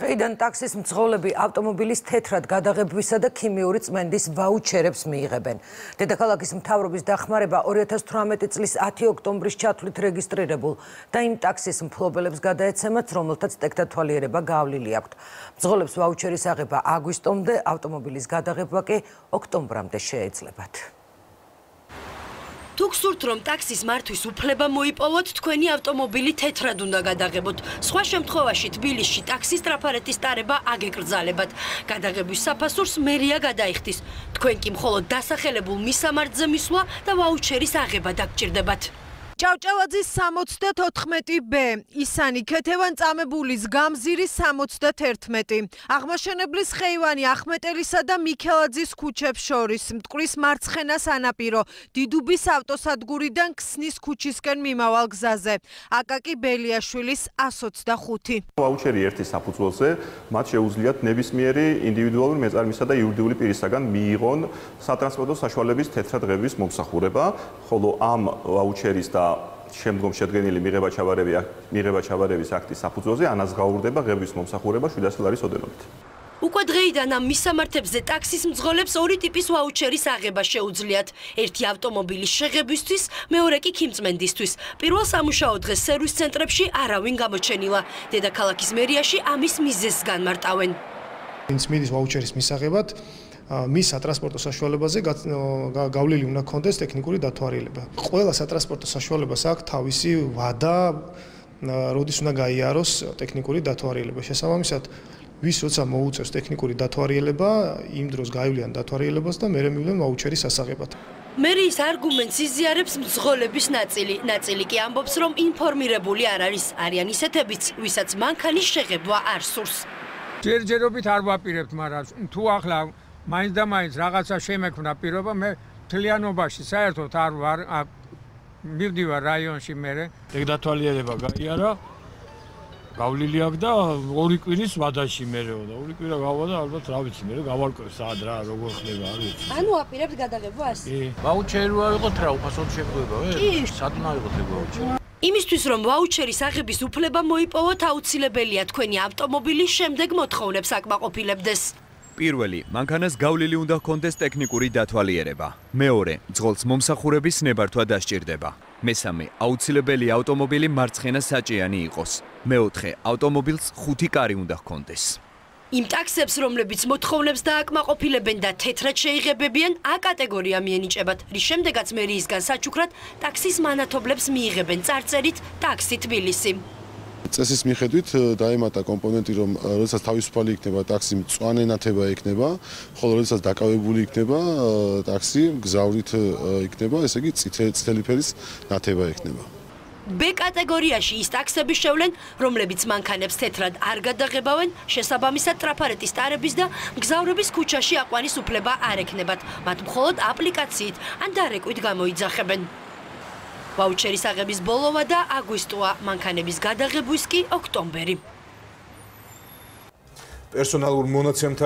დღეიდან ტაქსის მძღოლები ავტომობილის თეთრად გადაღებისა და ქიმიური წმენდის ვაუჩერებს მიიღებენ. დედაქალაქის მთავრობის დახმარება 2018 წლის 10 ოქტომბრის ჩათვლით რეგისტრირებულ და იმ ტაქსის მფლობელებს გადაეცემათ, რომელთაც ტექნათვალიერება გავლილი აქვთ. მძღოლებს ვაუჩერის აღება აგვისტომდე, ავტომობილის გადაღება კი ოქტომბრამდე შეეძლებათ. თუ გსურთ, რომ ტაქსის მართვის უფლება მოიპოვოთ, თქვენი ავტომობილი თეთრად უნდა გადაღებოთ. სხვა შემთხვევაში თბილისში ტაქსის ტრაფარეთის ტარება აგეკრძალებათ. გადაღების საფასურს მერია გადაიხდის. თქვენ კი მხოლოდ დასახელებულ მისამართზე მისვლა და ვაუჩერის აღება დაგჭირდებათ. ჭავჭავაძის 74B, ისანი ქეთევან წამებულის გამზირის 71. აღმაშენებლის ხეივანი ახმეტელისა და მიქელაძის ქუჩებს შორის, მტკვრის მარცხენა სანაპირო, დიდუბის ავტოსადგურიდან ქსნის ქუჩისკენ მიმავალ გზაზე. აკაკი ბელიაშვილის 125. ვაუჩერი ერთი საფუძველზე მათ შეუძლიათ ნებისმიერი ინდივიდუალური მეწარმისა და იურიდიული პირისაგან მიიღონ სატრანსპორტო საშუალების თეთრადღების მომსახურება, ხოლო ამ ვაუჩერის და შემდგომ შედგენილი მიღება ჩაბარების აქტის საფუძველზე ანაზღაურდება ღების მომსახურება 700 ლარის ოდენობით. უკვე დღეიდან ამ მისამართებზე ტაქსის მძღოლებს ორი ტიპის ვაუჩერის აღება შეუძლიათ. ერთი ავტომობილის შეღებისთვის, მეორე კი ქიმწმენდისთვის. პირველ სამუშაო დღეს სერვის ცენტრებში არავინ გამოჩენილა. დედაქალაქის მერიაში ამის მიზეზს განმარტავენ. ვინც მიდის ვაუჩერის მისაღებად, მის სატრანსპორტო საშუალებაზე გავლილი უნდა ქონდეს ტექნიკური დათვალიერება. ყველა სატრანსპორტო საშუალებას აქვს თავისი ვადა, როდის უნდა გაიაროს ტექნიკური დათვალიერება. შესაბამისად, ვის როცა მოუწევს ტექნიკური დათვალიერება, იმ დროს გაივლიან დათვალიერებას და მერე მივლენ ვაუჩერის ასაღებად. მერიის არგუმენტს იზიარებს მძღოლების ნაწილი კი ამბობს, რომ ინფორმირებული არ არის. არიან ისეთებიც, ვისაც მანქანის შეღებვა არ სურს. ჯერჯერობით არ ვაპირებთ, მაგრამ თუ ახლა მაინც და მაინც რაღაცა შემექმნა პირობა, მე მთლიანობაში საერთოდ არ ვარ, მივდივარ რაიონში მერე. დათვალიერება გაიარა, გავლილი აქვს და ორი კვირის ვადაში მერეო და ორი კვირა გავა და ალბათ რა ვიცი, მერე გავარკვევ სად რა, როგორ ხდება, არ ვიცი. ანუ აპირებთ გადაღებას? კი. ვაუჩერი რა იყოთ რა, უფასოდ შეგვება, კი. სად უნდა იყოთ ეგ ვაუჩერი? იმისთვის, რომ ვაუჩერის აღების უფლება მოიპოვოთ, აუცილებელია თქვენი ავტომობილის შემდეგ მოთხოვნებს აკმაყოფილებდეს. პირველი, მანქანას გავლილი უნდა ჰქონდეს ტექნიკური დათვალიერება. მეორე, მძღოლს მომსახურების ნებართვა დასჭირდება. მესამე, აუცილებელი ავტომობილი მარცხენა საჭიანი იყოს. მეოთხე, ავტომობილს 5 კარი უნდა ჰქონდეს. იმ ტაქსებს, რომლებიც მოთხოვნებს დააკმაყოფილებენ და თეთრად შეიღებებიან, A კატეგორია მიენიჭებათ, რის შემდეგაც მერიისგან საჩუქრად ტაქსის მანათობლებს მიიღებენ წარწერით ტაქსი თბილისი. წესის მიხედვით დაემატა კომპონენტი, რომ როდესაც თავისუფალი იქნება ტაქსი, მწვანე ნათება იქნება, ხოლო როდესაც დაკავებული იქნება ტაქსი, გზავრით იქნება, ესე იგი წითელი ფერის ნათება იქნება. B კატეგორიაში ის ტაქსები შევლენ, რომლებიც მანქანებს თეთრად არ გადაღებავენ, შესაბამისად ტრაფარეთის ტარების და მგზავრების ქუჩაში აყვანის უფლება არ ექნებათ. მათ მხოლოდ აპლიკაციით ან დარეკვით გამოიძახებენ. ვაუჩერის აღების ბოლოვა და აგვისტოა, მანქანების გადაღებვის კი ოქტომბერი. პერსონალურ მონაცემთა